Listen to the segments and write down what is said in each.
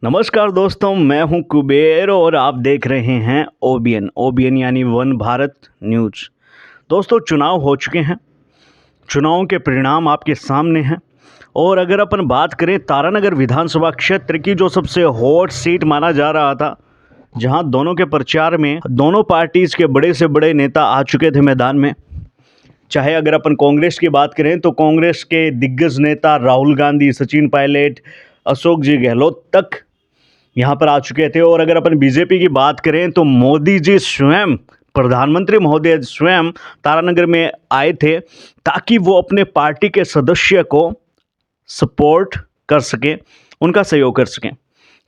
नमस्कार दोस्तों, मैं हूं कुबेर और आप देख रहे हैं ओबीएन यानी वन भारत न्यूज़। दोस्तों, चुनाव हो चुके हैं। चुनावों के परिणाम आपके सामने हैं और अगर अपन बात करें तारानगर विधानसभा क्षेत्र की, जो सबसे हॉट सीट माना जा रहा था, जहां दोनों के प्रचार में दोनों पार्टीज़ के बड़े से बड़े नेता आ चुके थे मैदान में। चाहे अगर अपन कांग्रेस की बात करें तो कांग्रेस के दिग्गज नेता राहुल गांधी, सचिन पायलट, अशोक जी गहलोत तक यहाँ पर आ चुके थे। और अगर अपन बीजेपी की बात करें तो मोदी जी स्वयं, प्रधानमंत्री महोदय स्वयं तारानगर में आए थे ताकि वो अपने पार्टी के सदस्य को सपोर्ट कर सकें, उनका सहयोग कर सकें।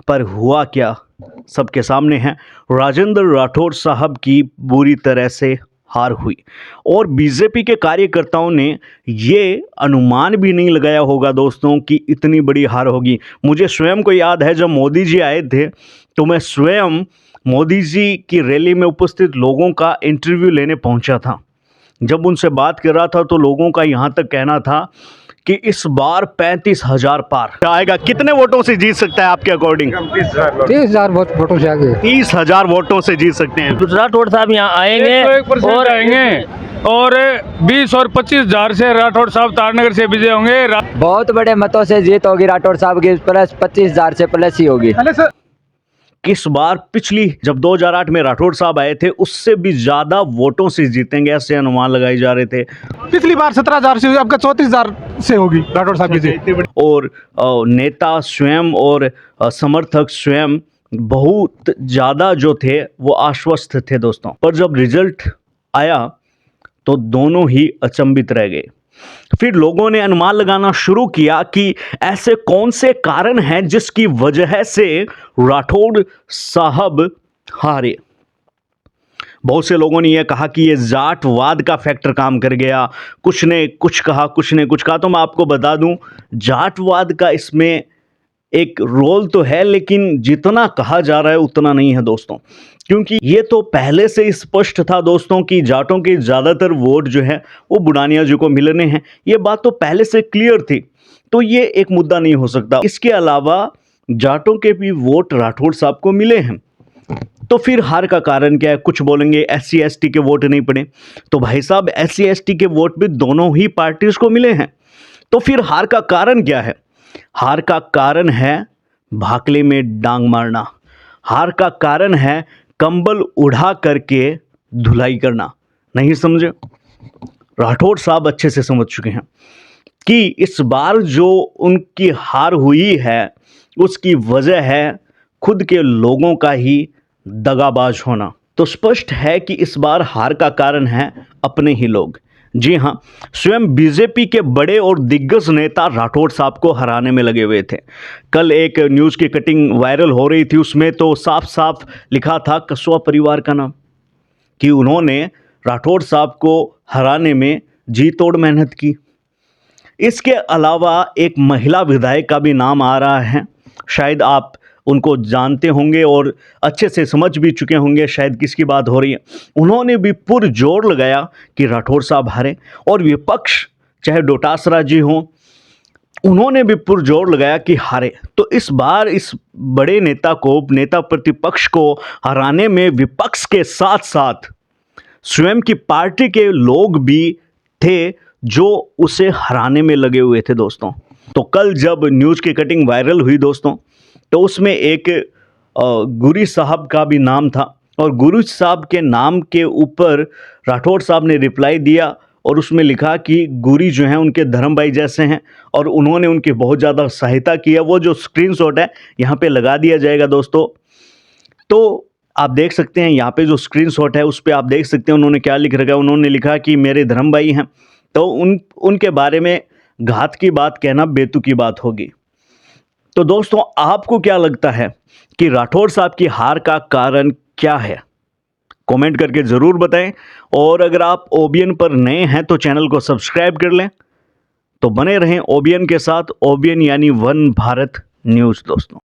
पर हुआ क्या, सबके सामने है। राजेंद्र राठौड़ साहब की बुरी तरह से हार हुई और बीजेपी के कार्यकर्ताओं ने ये अनुमान भी नहीं लगाया होगा दोस्तों कि इतनी बड़ी हार होगी। मुझे स्वयं को याद है, जब मोदी जी आए थे तो मैं स्वयं मोदी जी की रैली में उपस्थित लोगों का इंटरव्यू लेने पहुंचा था। जब उनसे बात कर रहा था तो लोगों का यहाँ तक कहना था कि इस बार 35,000 पार आएगा। कितने वोटों से जीत सकता है आपके अकॉर्डिंग? 30,000 वोटों से आगे 30,000 वोटों से जीत सकते हैं। राठौड़ साहब यहाँ आएंगे और आएंगे और 20 और 25,000 से राठौड़ साहब तारनगर से विजय होंगे। बहुत बड़े मतों से जीत होगी राठौड़ साहब की, प्लस 25,000 से प्लस ही होगी। इस बार पिछली जब 2008 में राठौड़ साहब आए थे उससे भी ज्यादा वोटों से जीतेंगे, ऐसे अनुमान लगाए जा रहे थे। पिछली बार 17,000 से, अब 34,000 से होगी राठौड़ साहब की जीत। और नेता स्वयं और समर्थक स्वयं बहुत ज़्यादा जो थे वो आश्वस्त थे दोस्तों। पर जब रिजल्ट आया तो दोनों ही अचंभित रह गए। फिर लोगों ने अनुमान लगाना शुरू किया कि ऐसे कौन से कारण हैं जिसकी वजह से राठौड़ साहब हारे। बहुत से लोगों ने यह कहा कि यह जाटवाद का फैक्टर काम कर गया, कुछ ने कुछ कहा, कुछ ने कुछ कहा। तो मैं आपको बता दूं, जाटवाद का इसमें एक रोल तो है, लेकिन जितना कहा जा रहा है उतना नहीं है दोस्तों। क्योंकि ये तो पहले से स्पष्ट था दोस्तों कि जाटों के ज़्यादातर वोट जो है वो बुढ़ानिया जी को मिलने हैं। ये बात तो पहले से क्लियर थी, तो ये एक मुद्दा नहीं हो सकता। इसके अलावा जाटों के भी वोट राठौड़ साहब को मिले हैं। तो फिर हार का कारण क्या है? कुछ बोलेंगे SC ST के वोट नहीं पड़े, तो भाई साहब SC ST के वोट भी दोनों ही पार्टीज को मिले हैं। तो फिर हार का कारण क्या है? हार का कारण है भाकले में डांग मारना। हार का कारण है कंबल उड़ा करके धुलाई करना। नहीं समझे? राठौड़ साहब अच्छे से समझ चुके हैं कि इस बार जो उनकी हार हुई है उसकी वजह है खुद के लोगों का ही दगाबाज होना। तो स्पष्ट है कि इस बार हार का कारण है अपने ही लोग। जी हाँ, स्वयं बीजेपी के बड़े और दिग्गज नेता राठौड़ साहब को हराने में लगे हुए थे। कल एक न्यूज़ की कटिंग वायरल हो रही थी, उसमें तो साफ साफ लिखा था कसवा परिवार का नाम, कि उन्होंने राठौड़ साहब को हराने में जी तोड़ मेहनत की। इसके अलावा एक महिला विधायक का भी नाम आ रहा है, शायद आप उनको जानते होंगे और अच्छे से समझ भी चुके होंगे शायद किसकी बात हो रही है। उन्होंने भी पुरजोर लगाया कि राठौड़ साहब हारे, और विपक्ष चाहे डोटासरा जी हों, उन्होंने भी पुरजोर लगाया कि हारे। तो इस बार इस बड़े नेता को, नेता प्रतिपक्ष को हराने में विपक्ष के साथ साथ स्वयं की पार्टी के लोग भी थे जो उसे हराने में लगे हुए थे दोस्तों। तो कल जब न्यूज़ की कटिंग वायरल हुई दोस्तों, तो उसमें एक गुरी साहब का भी नाम था, और गुरु साहब के नाम के ऊपर राठौड़ साहब ने रिप्लाई दिया और उसमें लिखा कि गुरी जो हैं उनके धर्म भाई जैसे हैं और उन्होंने उनकी बहुत ज़्यादा सहायता की है। वो जो स्क्रीनशॉट है यहाँ पे लगा दिया जाएगा दोस्तों। तो आप देख सकते हैं यहाँ पे जो स्क्रीनशॉट है उस पर आप देख सकते हैं उन्होंने क्या लिख रखा है। उन्होंने लिखा कि मेरे धर्म भाई हैं। तो उनके बारे में घात की बात कहना बेतुकी बात होगी। तो दोस्तों, आपको क्या लगता है कि राठौड़ साहब की हार का कारण क्या है? कमेंट करके ज़रूर बताएं। और अगर आप ओबीएन पर नए हैं तो चैनल को सब्सक्राइब कर लें। तो बने रहें ओबीएन के साथ। ओबीएन यानी वन भारत न्यूज़ दोस्तों।